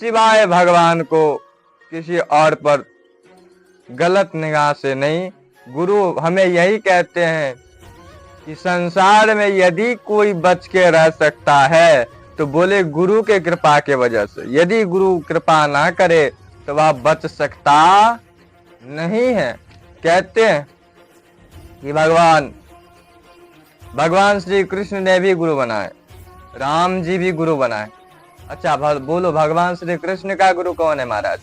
सिवाय भगवान को किसी और पर गलत निगाह से नहीं। गुरु हमें यही कहते हैं कि संसार में यदि कोई बच के रह सकता है तो बोले गुरु के कृपा के वजह से। यदि गुरु कृपा ना करे तो वह बच सकता नहीं है। कहते हैं कि भगवान श्री कृष्ण ने भी गुरु बनाए, राम जी भी गुरु बनाए। अच्छा बोलो, भगवान श्री कृष्ण का गुरु कौन है महाराज?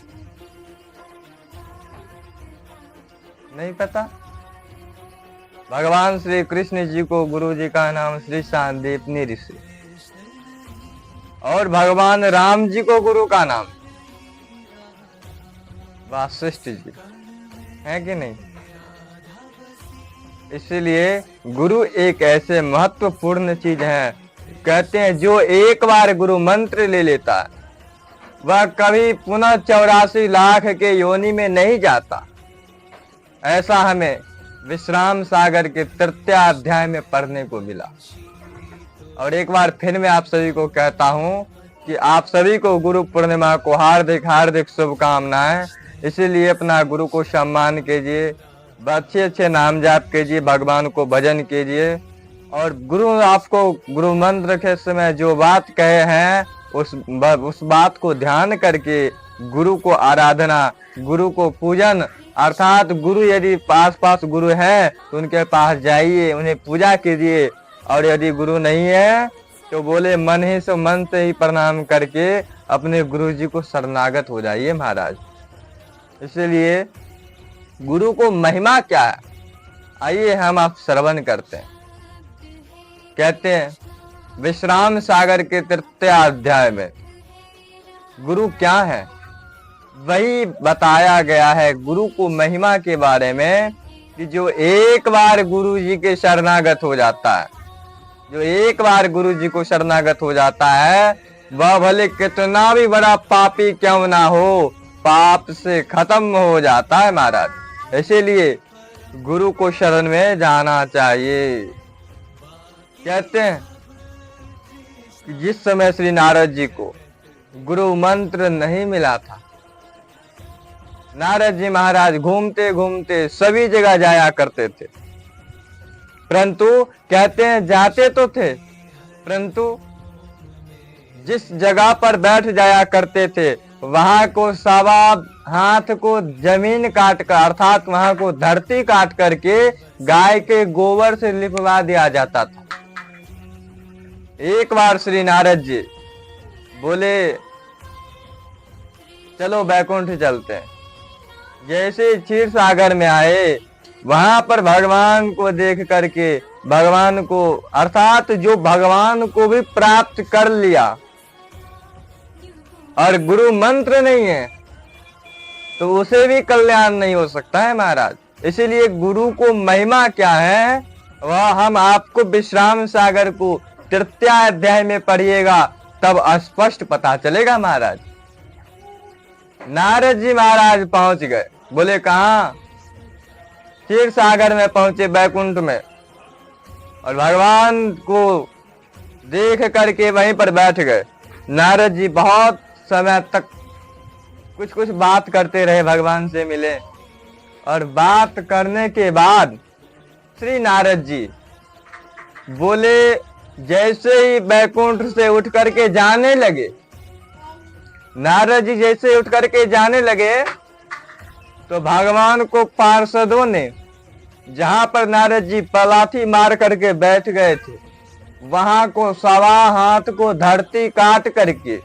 नहीं पता? भगवान श्री कृष्ण जी को गुरु जी का नाम श्री सांदीपनी ऋषि, और भगवान राम जी को गुरु का नाम वशिष्ठ जी है कि नहीं? इसलिए गुरु एक ऐसे महत्वपूर्ण चीज है। कहते हैं जो एक बार गुरु मंत्र ले लेता है वह कभी पुनः 84 लाख के योनि में नहीं जाता। ऐसा हमें विश्राम सागर के 3 अध्याय में पढ़ने को मिला। और एक बार फिर मैं आप सभी को कहता हूं कि आप सभी को गुरु पूर्णिमा को हार्दिक हार्दिक शुभकामनाएं। इसीलिए अपना गुरु को सम्मान कीजिए, अच्छे अच्छे नाम जाप कीजिए, भगवान को भजन कीजिए। और गुरु आपको गुरु मंत्र के समय जो बात कहे हैं उस बात को ध्यान करके गुरु को आराधना, गुरु को पूजन, अर्थात गुरु यदि पास गुरु है तो उनके पास जाइए, उन्हें पूजा कीजिए। और यदि गुरु नहीं है तो बोले मन से ही प्रणाम करके अपने गुरु जी को शरणागत हो जाइए महाराज। इसलिए गुरु को महिमा क्या है, आइए हम आप श्रवण करते हैं। कहते हैं विश्राम सागर के 3 अध्याय में गुरु क्या है वही बताया गया है। गुरु को महिमा के बारे में कि जो एक बार गुरु जी के शरणागत हो जाता है, जो एक बार गुरु जी को शरणागत हो जाता है वह भले कितना भी बड़ा पापी क्यों ना हो, पाप से खत्म हो जाता है महाराज। इसीलिए गुरु को शरण में जाना चाहिए। कहते हैं कि जिस समय श्री नारद जी को गुरु मंत्र नहीं मिला था, नारद जी महाराज घूमते घूमते सभी जगह जाया करते थे, परंतु कहते हैं जाते तो थे, परंतु जिस जगह पर बैठ जाया करते थे वहां को 1.25 हाथ को जमीन काट कर, अर्थात वहां को धरती काट करके गाय के गोबर से लिपवा दिया जाता था। एक बार श्री नारद जी बोले चलो बैकुंठ चलते हैं। जैसे क्षीर सागर में आए वहां पर भगवान को देख करके, भगवान को अर्थात जो भगवान को भी प्राप्त कर लिया और गुरु मंत्र नहीं है तो उसे भी कल्याण नहीं हो सकता है महाराज। इसीलिए गुरु को महिमा क्या है वह हम आपको विश्राम सागर को 3 अध्याय में पढ़िएगा तब स्पष्ट पता चलेगा महाराज। नारद जी महाराज पहुंच गए, बोले कहाँ? क्षीर सागर में पहुंचे, बैकुंठ में, और भगवान को देख करके वहीं पर बैठ गए। नारद जी बहुत समय तक कुछ बात करते रहे, भगवान से मिले, और बात करने के बाद श्री नारद जी बोले, जैसे ही बैकुंठ से उठ करके जाने लगे, नारद जी जैसे उठ करके जाने लगे तो भगवान को पार्षदों ने, जहां पर नारद जी पलाथी मार करके बैठ गए थे, वहां को 1.25 हाथ को धरती काट करके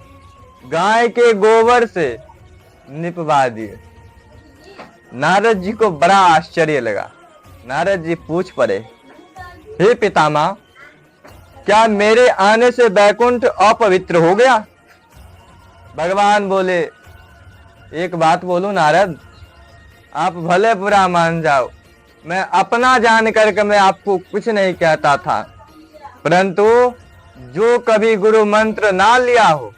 गाय के गोबर से निपवा दिए। नारद जी को बड़ा आश्चर्य लगा। नारद जी पूछ पड़े, हे पितामह, क्या मेरे आने से बैकुंठ अपवित्र हो गया? भगवान बोले, एक बात बोलूं नारद, आप भले बुरा मान जाओ, मैं अपना जान करके मैं आपको कुछ नहीं कहता था, परंतु जो कभी गुरु मंत्र ना लिया हो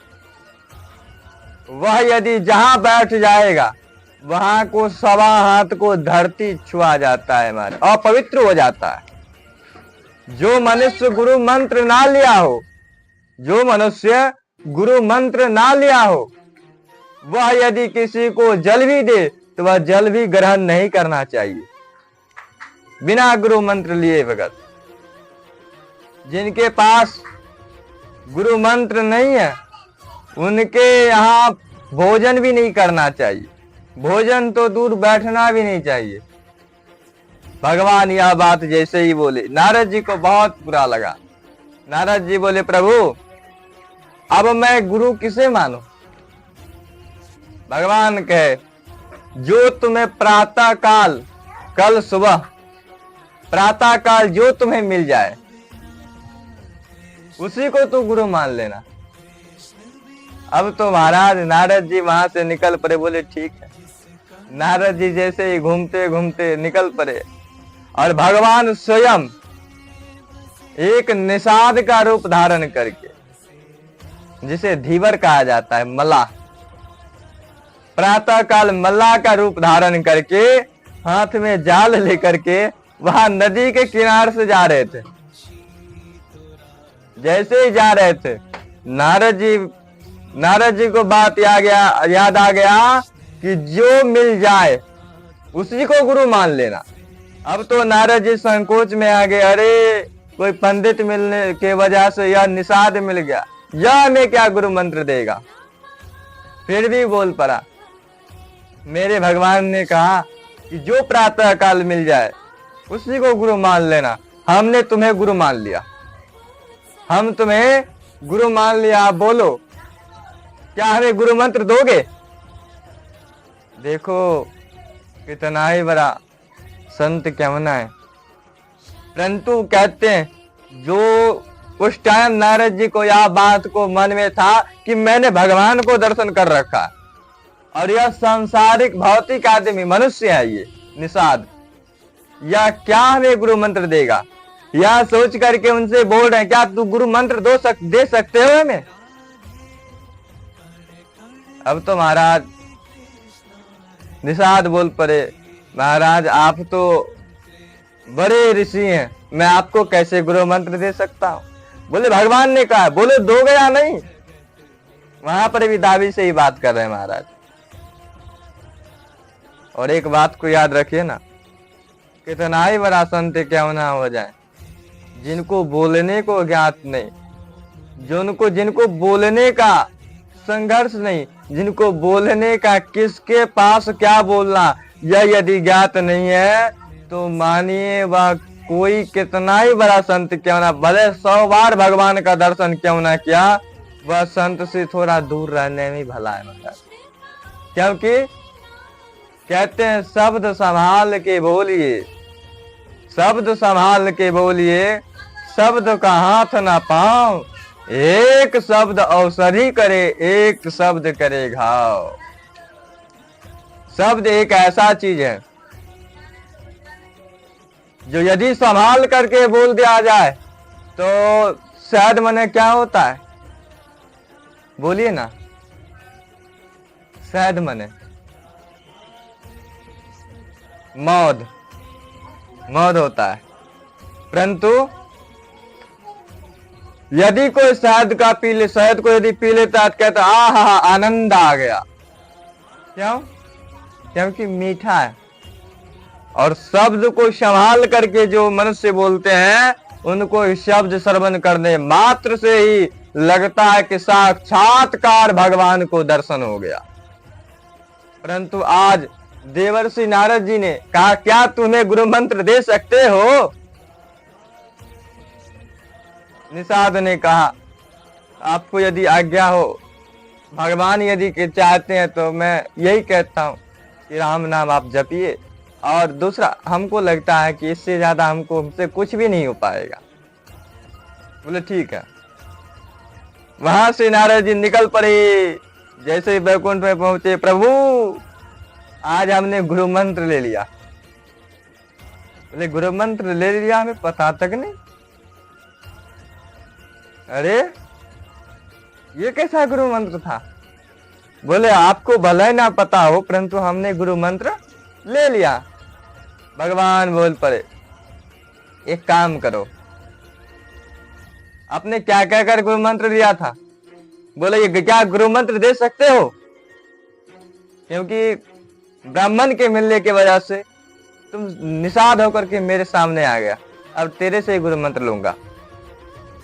वह यदि जहां बैठ जाएगा वहां को 1.25 हाथ को धरती छुआ जाता है, हमारे अपवित्र हो जाता है। जो मनुष्य गुरु मंत्र ना लिया हो, जो मनुष्य गुरु मंत्र ना लिया हो वह यदि किसी को जल भी दे तो वह जल भी ग्रहण नहीं करना चाहिए बिना गुरु मंत्र लिए। भगत जिनके पास गुरु मंत्र नहीं है उनके यहाँ भोजन भी नहीं करना चाहिए, भोजन तो दूर बैठना भी नहीं चाहिए। भगवान यह बात जैसे ही बोले नारद जी को बहुत बुरा लगा। नारद जी बोले प्रभु अब मैं गुरु किसे मानूं? भगवान कहे जो तुम्हें प्रातः काल, कल सुबह प्रातः काल जो तुम्हें मिल जाए उसी को तो गुरु मान लेना। अब तो महाराज नारद जी वहां से निकल पड़े, बोले ठीक है। नारद जी जैसे ही घूमते घूमते निकल पड़े और भगवान स्वयं एक निषाद का रूप धारण करके, जिसे धीवर कहा जाता है, मल्लाह, प्रातः काल मल्लाह का रूप धारण करके हाथ में जाल लेकर के वहां नदी के किनारे से जा रहे थे। जैसे ही जा रहे थे नारद जी को बात याद आ गया कि जो मिल जाए उसी को गुरु मान लेना। अब तो नारद जी संकोच में आ गए, अरे कोई पंडित मिलने के वजह से यह निषाद मिल गया, यह हमें क्या गुरु मंत्र देगा। फिर भी बोल पड़ा, मेरे भगवान ने कहा कि जो प्रातः काल मिल जाए उसी को गुरु मान लेना। हमने तुम्हें गुरु मान लिया, हम तुम्हें गुरु मान लिया। आप बोलो क्या हमें गुरु मंत्र दोगे? देखो कितना ही बड़ा संत कैमना है। परंतु कहते हैं जो उस टाइम नारद जी को यह बात को मन में था कि मैंने भगवान को दर्शन कर रखा और यह सांसारिक भौतिक आदमी मनुष्य है, ये निषाद, यह क्या हमें गुरु मंत्र देगा? यह सोच करके उनसे बोल रहे हैं क्या तू गुरु मंत्र दे सकते हो हमें? अब तो महाराज निषाद बोल पड़े, महाराज आप तो बड़े ऋषि हैं, मैं आपको कैसे गुरु मंत्र दे सकता हूं? बोले भगवान ने कहा, बोले दो गया नहीं। वहां पर भी दावी से ही बात कर रहे हैं महाराज। और एक बात को याद रखिए ना, कितना ही बड़ा संत क्यों ना हो जाए, जिनको बोलने को ज्ञात नहीं, जिनको बोलने का संघर्ष नहीं, जिनको बोलने का किसके पास क्या बोलना यह यदि ज्ञात नहीं है, तो मानिए वह कोई कितना ही बड़ा संत क्यों ना, भले 100 बार भगवान का दर्शन क्यों ना किया, वह संत से थोड़ा दूर रहने में भला है मतलब। क्योंकि कहते हैं शब्द संभाल के बोलिए, शब्द संभाल के बोलिए, शब्द का हाथ ना पाओ, एक शब्द औषधि करे, एक शब्द करे घाव। शब्द एक ऐसा चीज है जो यदि संभाल करके बोल दिया जाए तो शायद मने क्या होता है, बोलिए ना, शायद मने मौत होता है। परंतु यदि कोई शहद को यदि पी लेता है तो कहता आहा आनंद आ गया। क्यों? क्योंकि मीठा है। और शब्द को संभाल करके जो मनुष्य बोलते हैं उनको शब्द श्रवण करने मात्र से ही लगता है कि साक्षात्कार भगवान को दर्शन हो गया। परंतु आज देवर्षि नारद जी ने कहा क्या तुम्हें गुरु मंत्र दे सकते हो? निषाद ने कहा आपको यदि आज्ञा हो, भगवान यदि चाहते हैं तो मैं यही कहता हूं कि राम नाम आप जपिए, और दूसरा हमको लगता है कि इससे ज्यादा हमसे कुछ भी नहीं हो पाएगा। बोले ठीक है। वहां से नारद जी निकल पड़े। जैसे ही बैकुंठ में पहुंचे, प्रभु आज हमने गुरु मंत्र ले लिया। बोले गुरु मंत्र ले लिया, हमें पता तक नहीं। अरे ये कैसा गुरु मंत्र था? बोले आपको भले ही ना पता हो, परंतु हमने गुरु मंत्र ले लिया। भगवान बोल पड़े एक काम करो, आपने क्या क्या कर गुरु मंत्र लिया था? बोले ये क्या गुरु मंत्र दे सकते हो? क्योंकि ब्राह्मण के मिलने की वजह से तुम निषाद होकर के मेरे सामने आ गया। अब तेरे से ही गुरु मंत्र लूंगा।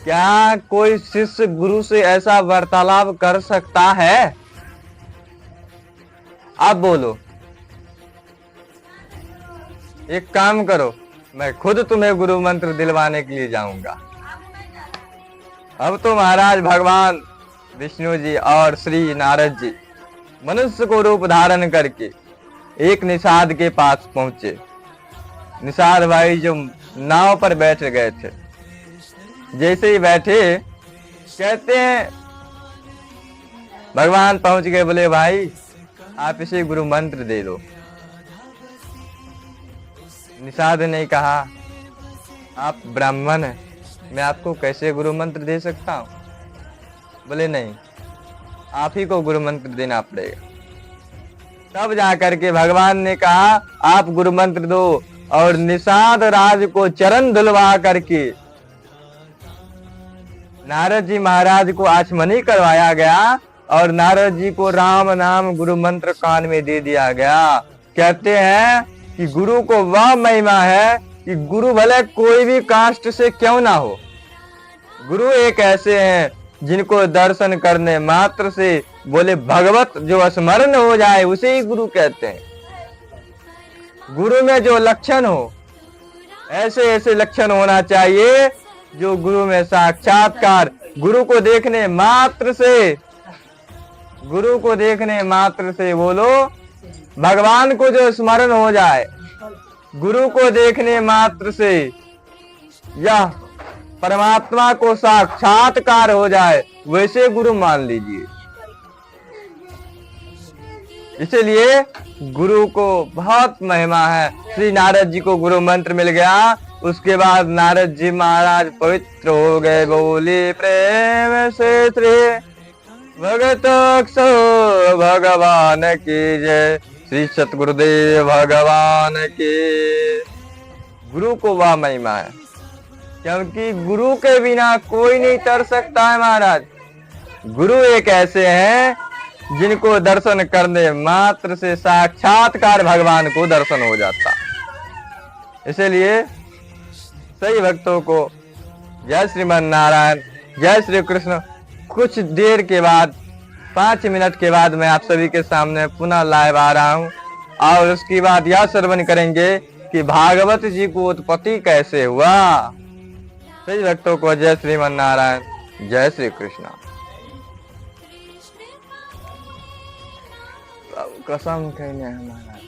क्या कोई शिष्य गुरु से ऐसा वार्तालाप कर सकता है? आप बोलो। एक काम करो, मैं खुद तुम्हें गुरु मंत्र दिलवाने के लिए जाऊंगा। अब तो महाराज भगवान विष्णु जी और श्री नारद जी मनुष्य को रूप धारण करके एक निषाद के पास पहुंचे। निषाद भाई जो नाव पर बैठ गए थे, जैसे ही बैठे कहते हैं भगवान पहुंच गए, बोले भाई आप इसे गुरु मंत्र दे दो। निषाद ने कहा आप ब्राह्मण हैं, मैं आपको कैसे गुरु मंत्र दे सकता हूं? बोले नहीं, आप ही को गुरु मंत्र देना पड़ेगा। तब जाकर के भगवान ने कहा आप गुरु मंत्र दो, और निषाद राज को चरण धुलवा करके नारद जी महाराज को आचमनी करवाया गया, और नारद जी को राम नाम गुरु मंत्र कान में दे दिया गया। कहते हैं कि गुरु को वह महिमा है कि गुरु भले कोई भी कास्ट से क्यों ना हो, गुरु एक ऐसे हैं जिनको दर्शन करने मात्र से बोले भगवत जो स्मरण हो जाए उसे ही गुरु कहते हैं। गुरु में जो लक्षण हो, ऐसे ऐसे लक्षण होना चाहिए जो गुरु में साक्षात्कार, गुरु को देखने मात्र से, गुरु को देखने मात्र से बोलो भगवान को जो स्मरण हो जाए, गुरु को देखने मात्र से यह परमात्मा को साक्षात्कार हो जाए, वैसे गुरु मान लीजिए। इसलिए गुरु को बहुत महिमा है। श्री नारद जी को गुरु मंत्र मिल गया, उसके बाद नारद जी महाराज पवित्र हो गए। बोले प्रेम से श्री भगत भगवान की जय, श्री सतगुरुदेव भगवान की। गुरु को वह महिमा है, क्योंकि गुरु के बिना कोई नहीं तर सकता है महाराज। गुरु एक ऐसे हैं जिनको दर्शन करने मात्र से साक्षात्कार भगवान को दर्शन हो जाता। इसलिए सही भक्तों को जय श्रीमन नारायण, जय श्री कृष्ण। कुछ देर के बाद 5 मिनट के बाद मैं आप सभी के सामने पुनः लाइव आ रहा हूं, और उसके बाद यह श्रवण करेंगे कि भागवत जी को उत्पत्ति कैसे हुआ। सही भक्तों को जय श्रीमन नारायण, जय श्री कृष्ण। कसम कहने हमारा